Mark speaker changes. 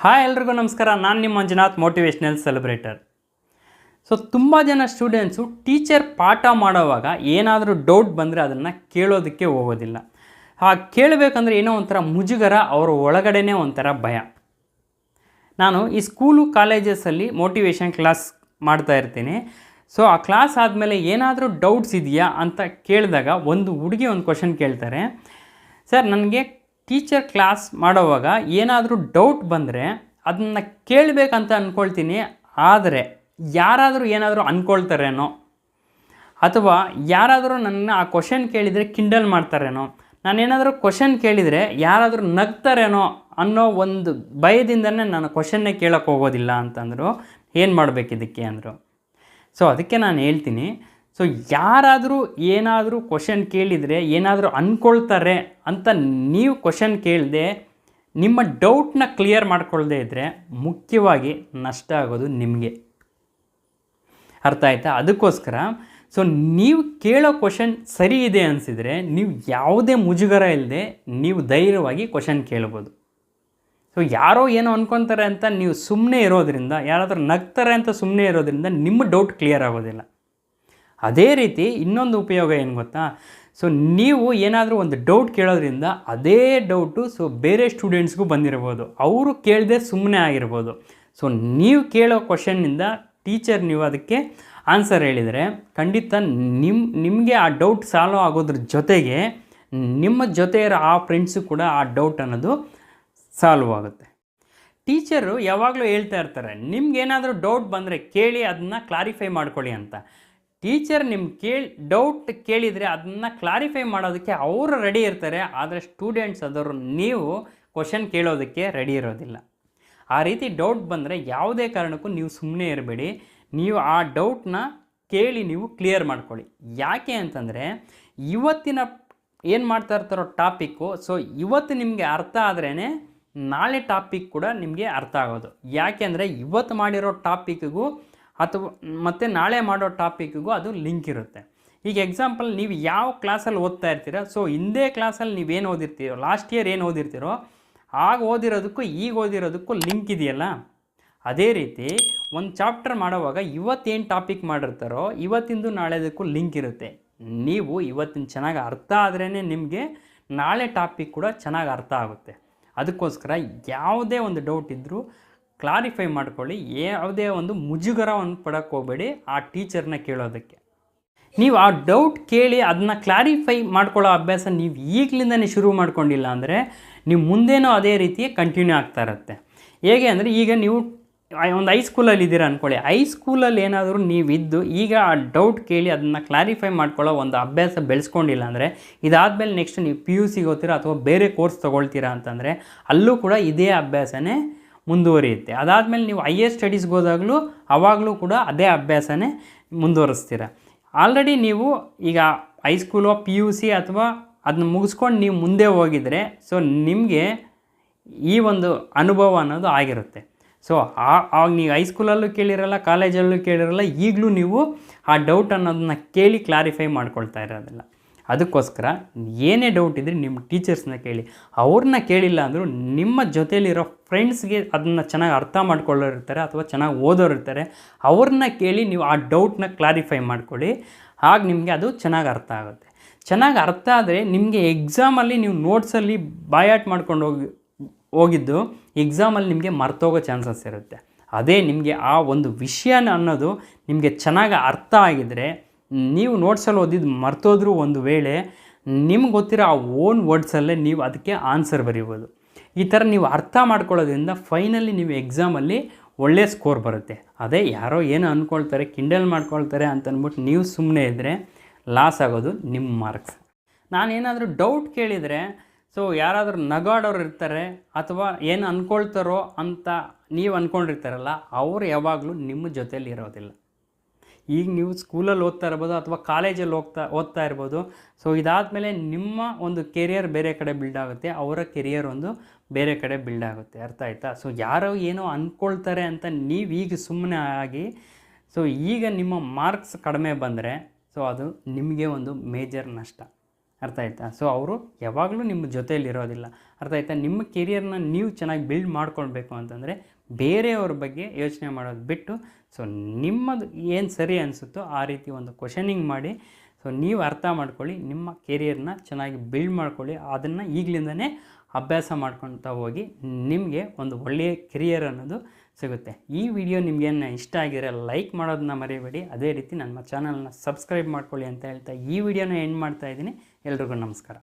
Speaker 1: Hi ಎಲ್ರಿಗೂ ನಮಸ್ಕಾರ. ನಾನು ನಿಮ್ಮ ಮಂಜುನಾಥ್, ಮೋಟಿವೇಶ್ನಲ್ ಸೆಲೆಬ್ರೇಟರ್. ಸೊ ತುಂಬ ಜನ ಸ್ಟೂಡೆಂಟ್ಸು ಟೀಚರ್ ಪಾಠ ಮಾಡೋವಾಗ ಏನಾದರೂ ಡೌಟ್ ಬಂದರೆ ಅದನ್ನು ಕೇಳೋದಕ್ಕೆ ಹೋಗೋದಿಲ್ಲ. ಕೇಳಬೇಕಂದ್ರೆ ಏನೋ ಒಂಥರ ಮುಜುಗರ, ಅವರ ಒಳಗಡೆನೇ ಒಂಥರ ಭಯ. ನಾನು ಈ ಸ್ಕೂಲು ಕಾಲೇಜಸಲ್ಲಿ ಮೋಟಿವೇಶನ್ ಕ್ಲಾಸ್ ಮಾಡ್ತಾ ಇರ್ತೀನಿ. ಸೊ ಆ ಕ್ಲಾಸ್ ಆದಮೇಲೆ ಏನಾದರೂ ಡೌಟ್ಸ್ ಇದೆಯಾ ಅಂತ ಕೇಳಿದಾಗ ಒಂದು ಹುಡುಗಿ ಒಂದು ಕ್ವಶನ್ ಕೇಳ್ತಾರೆ. ಸರ್, ನನಗೆ ಟೀಚರ್ ಕ್ಲಾಸ್ ಮಾಡೋವಾಗ ಏನಾದರೂ ಡೌಟ್ ಬಂದರೆ ಅದನ್ನು ಕೇಳಬೇಕಂತ ಅಂದ್ಕೊಳ್ತೀನಿ, ಆದರೆ ಯಾರಾದರೂ ಏನಾದರೂ ಅಂದ್ಕೊಳ್ತಾರೇನೋ ಅಥವಾ ಯಾರಾದರೂ ನನ್ನ ಆ ಕ್ವಶನ್ ಕೇಳಿದರೆ ಕಿಂಡಲ್ ಮಾಡ್ತಾರೇನೋ, ನಾನೇನಾದರೂ ಕ್ವಶನ್ ಕೇಳಿದರೆ ಯಾರಾದರೂ ನಗ್ತಾರೇನೋ ಅನ್ನೋ ಒಂದು ಭಯದಿಂದನೇ ನಾನು ಕ್ವಶನ್ನೇ ಕೇಳೋಕ್ಕೆ ಹೋಗೋದಿಲ್ಲ ಅಂತಂದರು. ಏನು ಮಾಡಬೇಕು ಇದಕ್ಕೆ ಅಂದರು. ಸೊ ಅದಕ್ಕೆ ನಾನು ಹೇಳ್ತೀನಿ, ಸೊ ಯಾರಾದರೂ ಏನಾದರೂ ಕ್ವಶನ್ ಕೇಳಿದರೆ ಏನಾದರೂ ಅಂದ್ಕೊಳ್ತಾರೆ ಅಂತ ನೀವು ಕ್ವಶನ್ ಕೇಳದೆ ನಿಮ್ಮ ಡೌಟ್ನ ಕ್ಲಿಯರ್ ಮಾಡ್ಕೊಳ್ಳದೆ ಇದ್ದರೆ ಮುಖ್ಯವಾಗಿ ನಷ್ಟ ಆಗೋದು ನಿಮಗೆ. ಅರ್ಥ ಆಯ್ತಾ? ಅದಕ್ಕೋಸ್ಕರ ಸೊ ನೀವು ಕೇಳೋ ಕ್ವಶನ್ ಸರಿ ಇದೆ ಅನಿಸಿದರೆ ನೀವು ಯಾವುದೇ ಮುಜುಗರ ಇಲ್ಲದೆ ನೀವು ಧೈರ್ಯವಾಗಿ ಕ್ವಶನ್ ಕೇಳ್ಬೋದು. ಸೊ ಯಾರೋ ಏನೋ ಅಂದ್ಕೊತಾರೆ ಅಂತ ನೀವು ಸುಮ್ಮನೆ ಇರೋದ್ರಿಂದ, ಯಾರಾದರೂ ನಗ್ತಾರೆ ಅಂತ ಸುಮ್ಮನೆ ಇರೋದ್ರಿಂದ ನಿಮ್ಮ ಡೌಟ್ ಕ್ಲಿಯರ್ ಆಗೋದಿಲ್ಲ. ಅದೇ ರೀತಿ ಇನ್ನೊಂದು ಉಪಯೋಗ ಏನು ಗೊತ್ತಾ? ಸೊ ನೀವು ಏನಾದರೂ ಒಂದು ಡೌಟ್ ಕೇಳೋದ್ರಿಂದ ಅದೇ ಡೌಟು ಸೊ ಬೇರೆ ಸ್ಟೂಡೆಂಟ್ಸ್ಗೂ ಬಂದಿರ್ಬೋದು, ಅವರು ಕೇಳದೆ ಸುಮ್ಮನೆ ಆಗಿರ್ಬೋದು. ಸೊ ನೀವು ಕೇಳೋ ಕ್ವಶನ್ನಿಂದ ಟೀಚರ್ ನೀವು ಅದಕ್ಕೆ ಆನ್ಸರ್ ಹೇಳಿದರೆ ಖಂಡಿತ ನಿಮಗೆ ಆ ಡೌಟ್ ಸಾಲ್ವ್ ಆಗೋದ್ರ ಜೊತೆಗೆ ನಿಮ್ಮ ಜೊತೆ ಇರೋ ಆ ಫ್ರೆಂಡ್ಸು ಕೂಡ ಆ ಡೌಟ್ ಅನ್ನೋದು ಸಾಲ್ವ್ ಆಗುತ್ತೆ. ಟೀಚರು ಯಾವಾಗಲೂ ಹೇಳ್ತಾ ಇರ್ತಾರೆ, ನಿಮ್ಗೇನಾದರೂ ಡೌಟ್ ಬಂದರೆ ಕೇಳಿ, ಅದನ್ನು ಕ್ಲಾರಿಫೈ ಮಾಡ್ಕೊಳ್ಳಿ ಅಂತ. ಟೀಚರ್ ಡೌಟ್ ಕೇಳಿದರೆ ಅದನ್ನು ಕ್ಲಾರಿಫೈ ಮಾಡೋದಕ್ಕೆ ಅವರು ರೆಡಿ ಇರ್ತಾರೆ, ಆದರೆ ಸ್ಟೂಡೆಂಟ್ಸ್ ಆದವರು ನೀವು ಕ್ವಶನ್ ಕೇಳೋದಕ್ಕೆ ರೆಡಿ ಇರೋದಿಲ್ಲ. ಆ ರೀತಿ ಡೌಟ್ ಬಂದರೆ ಯಾವುದೇ ಕಾರಣಕ್ಕೂ ನೀವು ಸುಮ್ಮನೆ ಇರಬೇಡಿ, ನೀವು ಆ ಡೌಟ್ನ ಕೇಳಿ ನೀವು ಕ್ಲಿಯರ್ ಮಾಡ್ಕೊಳ್ಳಿ. ಯಾಕೆ ಅಂತಂದರೆ ಇವತ್ತಿನ ಏನು ಮಾಡ್ತಾ ಇರ್ತಾರೋ ಟಾಪಿಕ್ಕು, ಸೊ ಇವತ್ತು ನಿಮಗೆ ಅರ್ಥ ಆದ್ರೇ ನಾಳೆ ಟಾಪಿಕ್ ಕೂಡ ನಿಮಗೆ ಅರ್ಥ ಆಗೋದು. ಯಾಕೆ ಅಂದರೆ ಇವತ್ತು ಮಾಡಿರೋ ಟಾಪಿಕ್ಕಿಗೂ ಅಥವಾ ಮತ್ತು ನಾಳೆ ಮಾಡೋ ಟಾಪಿಕ್ಕಿಗೂ ಅದು ಲಿಂಕ್ ಇರುತ್ತೆ. ಈಗ ಎಕ್ಸಾಂಪಲ್, ನೀವು ಯಾವ ಕ್ಲಾಸಲ್ಲಿ ಓದ್ತಾ ಇರ್ತೀರ, ಸೊ ಹಿಂದೆ ಕ್ಲಾಸಲ್ಲಿ ನೀವೇನು ಓದಿರ್ತೀರೋ, ಲಾಸ್ಟ್ ಇಯರ್ ಏನು ಓದಿರ್ತೀರೋ ಆಗ ಓದಿರೋದಕ್ಕೂ ಈಗ ಓದಿರೋದಕ್ಕೂ ಲಿಂಕ್ ಇದೆಯಲ್ಲ, ಅದೇ ರೀತಿ ಒಂದು ಚಾಪ್ಟರ್ ಮಾಡೋವಾಗ ಇವತ್ತೇನು ಟಾಪಿಕ್ ಮಾಡಿರ್ತಾರೋ ಇವತ್ತಿಂದು ನಾಳೆದಕ್ಕೂ ಲಿಂಕ್ ಇರುತ್ತೆ. ನೀವು ಇವತ್ತಿನ ಚೆನ್ನಾಗಿ ಅರ್ಥ ಆದ್ರೇ ನಿಮಗೆ ನಾಳೆ ಟಾಪಿಕ್ ಕೂಡ ಚೆನ್ನಾಗಿ ಅರ್ಥ ಆಗುತ್ತೆ. ಅದಕ್ಕೋಸ್ಕರ ಯಾವುದೇ ಒಂದು ಡೌಟ್ ಇದ್ದರೂ ಕ್ಲಾರಿಫೈ ಮಾಡ್ಕೊಳ್ಳಿ. ಯಾವುದೇ ಒಂದು ಮುಜುಗರವನ್ನು ಪಡೋಕ್ಕೆ ಹೋಗಬೇಡಿ ಆ ಟೀಚರ್ನ ಕೇಳೋದಕ್ಕೆ. ನೀವು ಆ ಡೌಟ್ ಕೇಳಿ ಅದನ್ನ ಕ್ಲಾರಿಫೈ ಮಾಡ್ಕೊಳ್ಳೋ ಅಭ್ಯಾಸ ನೀವು ಈಗಲಿಂದನೇ ಶುರು ಮಾಡ್ಕೊಂಡಿಲ್ಲ ಅಂದರೆ ನೀವು ಮುಂದೇನೂ ಅದೇ ರೀತಿ ಕಂಟಿನ್ಯೂ ಆಗ್ತಾ ಇರುತ್ತೆ. ಹೇಗೆ ಅಂದರೆ, ಈಗ ನೀವು ಒಂದು ಹೈಸ್ಕೂಲಲ್ಲಿ ಇದ್ದೀರಾ ಅಂದ್ಕೊಳ್ಳಿ, ಹೈಸ್ಕೂಲಲ್ಲಿ ಏನಾದರೂ ನೀವಿದ್ದು ಈಗ ಆ ಡೌಟ್ ಕೇಳಿ ಅದನ್ನು ಕ್ಲಾರಿಫೈ ಮಾಡ್ಕೊಳ್ಳೋ ಒಂದು ಅಭ್ಯಾಸ ಬೆಳೆಸ್ಕೊಂಡಿಲ್ಲ ಅಂದರೆ ಇದಾದಮೇಲೆ ನೆಕ್ಸ್ಟ್ ನೀವು PUC ಓದ್ತೀರಾ ಅಥವಾ ಬೇರೆ ಕೋರ್ಸ್ ತೊಗೊಳ್ತೀರಾ ಅಂತಂದರೆ ಅಲ್ಲೂ ಕೂಡ ಇದೇ ಅಭ್ಯಾಸನೇ ಮುಂದುವರಿಯುತ್ತೆ. ಅದಾದಮೇಲೆ ನೀವು ಹೈಯರ್ ಸ್ಟಡೀಸ್ಗೆ ಹೋದಾಗಲೂ ಆವಾಗಲೂ ಕೂಡ ಅದೇ ಅಭ್ಯಾಸನೇ ಮುಂದುವರಿಸ್ತೀರ. ಆಲ್ರೆಡಿ ನೀವು ಈಗ ಹೈಸ್ಕೂಲೋ PUC ಅಥವಾ ಅದನ್ನ ಮುಗಿಸ್ಕೊಂಡು ನೀವು ಮುಂದೆ ಹೋಗಿದರೆ ಸೊ ನಿಮಗೆ ಈ ಒಂದು ಅನುಭವ ಅನ್ನೋದು ಆಗಿರುತ್ತೆ. ಸೊ ಆಗ ನೀವು ಹೈಸ್ಕೂಲಲ್ಲೂ ಕೇಳಿರಲ್ಲ, ಕಾಲೇಜಲ್ಲೂ ಕೇಳಿರಲ್ಲ, ಈಗಲೂ ನೀವು ಆ ಡೌಟ್ ಅನ್ನೋದನ್ನ ಕೇಳಿ ಕ್ಲಾರಿಫೈ ಮಾಡ್ಕೊಳ್ತಾ ಇರೋದಿಲ್ಲ. ಅದಕ್ಕೋಸ್ಕರ ಏನೇ ಡೌಟ್ ಇದ್ದರೆ ನಿಮ್ಮ ಟೀಚರ್ಸ್ನ ಕೇಳಿ. ಅವ್ರನ್ನ ಕೇಳಿಲ್ಲ ಅಂದರೂ ನಿಮ್ಮ ಜೊತೆಯಲ್ಲಿರೋ ಫ್ರೆಂಡ್ಸ್ಗೆ ಅದನ್ನು ಚೆನ್ನಾಗಿ ಅರ್ಥ ಮಾಡ್ಕೊಳ್ಳೋರಿರ್ತಾರೆ ಅಥವಾ ಚೆನ್ನಾಗಿ ಓದೋರಿರ್ತಾರೆ, ಅವ್ರನ್ನ ಕೇಳಿ ನೀವು ಆ ಡೌಟ್ನ ಕ್ಲಾರಿಫೈ ಮಾಡ್ಕೊಳ್ಳಿ. ಆಗ ನಿಮಗೆ ಅದು ಚೆನ್ನಾಗಿ ಅರ್ಥ ಆಗುತ್ತೆ. ಚೆನ್ನಾಗಿ ಅರ್ಥ ಆದರೆ ನಿಮಗೆ ಎಕ್ಸಾಮಲ್ಲಿ ನೀವು ನೋಟ್ಸಲ್ಲಿ ಬಾಯಾಟ್ ಮಾಡ್ಕೊಂಡು ಹೋಗಿದ್ದು ಎಕ್ಸಾಮಲ್ಲಿ ನಿಮಗೆ ಮರ್ತೋಗೋ ಚಾನ್ಸಸ್ ಇರುತ್ತೆ. ಅದೇ ನಿಮಗೆ ಆ ಒಂದು ವಿಷಯ ಅನ್ನೋದು ನಿಮಗೆ ಚೆನ್ನಾಗಿ ಅರ್ಥ ಆಗಿದರೆ ನೀವು ನೋಟ್ಸಲ್ಲಿ ಓದಿದ್ದು ಮರ್ತೋದ್ರೂ ಒಂದು ವೇಳೆ ನಿಮ್ಗೆ ಗೊತ್ತಿರೋ ಆ ಓನ್ ವರ್ಡ್ಸಲ್ಲೇ ನೀವು ಅದಕ್ಕೆ ಆನ್ಸರ್ ಬರೀಬೋದು. ಈ ಥರ ನೀವು ಅರ್ಥ ಮಾಡ್ಕೊಳ್ಳೋದ್ರಿಂದ ಫೈನಲಿ ನೀವು ಎಕ್ಸಾಮಲ್ಲಿ ಒಳ್ಳೆಯ ಸ್ಕೋರ್ ಬರುತ್ತೆ. ಅದೇ ಯಾರೋ ಏನೋ ಅಂದ್ಕೊಳ್ತಾರೆ, ಕಿಂಡಲ್ ಮಾಡ್ಕೊಳ್ತಾರೆ ಅಂತಂದ್ಬಿಟ್ಟು ನೀವು ಸುಮ್ಮನೆ ಇದ್ದರೆ ಲಾಸ್ ಆಗೋದು ನಿಮ್ಮ ಮಾರ್ಕ್ಸ್. ನಾನೇನಾದರೂ ಡೌಟ್ ಕೇಳಿದರೆ ಸೊ ಯಾರಾದರೂ ನಗಾಡೋರು ಇರ್ತಾರೆ ಅಥವಾ ಏನು ಅಂದ್ಕೊಳ್ತಾರೋ ಅಂತ ನೀವು ಅಂದ್ಕೊಂಡಿರ್ತಾರಲ್ಲ, ಅವರು ಯಾವಾಗಲೂ ನಿಮ್ಮ ಜೊತೆಯಲ್ಲಿ ಇರೋದಿಲ್ಲ. ಈಗ ನೀವು ಸ್ಕೂಲಲ್ಲಿ ಓದ್ತಾ ಇರ್ಬೋದು ಅಥವಾ ಕಾಲೇಜಲ್ಲಿ ಓದ್ತಾ ಇರ್ಬೋದು. ಸೊ ಇದಾದಮೇಲೆ ನಿಮ್ಮ ಒಂದು ಕೆರಿಯರ್ ಬೇರೆ ಕಡೆ ಬಿಲ್ಡ್ ಆಗುತ್ತೆ, ಅವರ ಕೆರಿಯರ್ ಒಂದು ಬೇರೆ ಕಡೆ ಬಿಲ್ಡ್ ಆಗುತ್ತೆ. ಅರ್ಥ ಆಯ್ತಾ? ಸೊ ಯಾರೋ ಏನೋ ಅಂದ್ಕೊಳ್ತಾರೆ ಅಂತ ನೀವು ಈಗ ಸುಮ್ಮನೆ ಆಗಿ ಸೊ ಈಗ ನಿಮ್ಮ ಮಾರ್ಕ್ಸ್ ಕಡಿಮೆ ಬಂದರೆ ಸೊ ಅದು ನಿಮಗೆ ಒಂದು ಮೇಜರ್ ನಷ್ಟ. ಅರ್ಥ ಆಯ್ತಾ? ಸೊ ಅವರು ಯಾವಾಗಲೂ ನಿಮ್ಮ ಜೊತೆಯಲ್ಲಿ ಇರೋದಿಲ್ಲ. ಅರ್ಥ ಆಯ್ತಾ? ನಿಮ್ಮ ಕೆರಿಯರ್ನ ನೀವು ಚೆನ್ನಾಗಿ ಬಿಲ್ಡ್ ಮಾಡ್ಕೊಳ್ಬೇಕು ಅಂತಂದರೆ ಬೇರೆಯವ್ರ ಬಗ್ಗೆ ಯೋಚನೆ ಮಾಡೋದು ಬಿಟ್ಟು ಸೊ ನಿಮ್ಮದು ಏನು ಸರಿ ಅನಿಸುತ್ತೋ ಆ ರೀತಿ ಒಂದು ಕ್ವಶನಿಂಗ್ ಮಾಡಿ ಸೊ ನೀವು ಅರ್ಥ ಮಾಡ್ಕೊಳ್ಳಿ, ನಿಮ್ಮ ಕೆರಿಯರ್ನ ಚೆನ್ನಾಗಿ ಬಿಲ್ಡ್ ಮಾಡ್ಕೊಳ್ಳಿ. ಅದನ್ನು ಈಗಲಿಂದನೇ ಅಭ್ಯಾಸ ಮಾಡ್ಕೊಳ್ತಾ ಹೋಗಿ ನಿಮಗೆ ಒಂದು ಒಳ್ಳೆಯ ಕೆರಿಯರ್ ಅನ್ನೋದು ಸಿಗುತ್ತೆ. ಈ ವಿಡಿಯೋ ನಿಮಗೇನು ಇಷ್ಟ ಆಗಿದ್ರೆ ಲೈಕ್ ಮಾಡೋದನ್ನ ಮರಿಬೇಡಿ. ಅದೇ ರೀತಿ ನನ್ನ ಚಾನಲ್ನ ಸಬ್ಸ್ಕ್ರೈಬ್ ಮಾಡ್ಕೊಳ್ಳಿ ಅಂತ ಹೇಳ್ತಾ ಈ ವಿಡಿಯೋನ ಎಂಡ್ ಮಾಡ್ತಾ ಇದ್ದೀನಿ. ಎಲ್ರಿಗೂ ನಮಸ್ಕಾರ.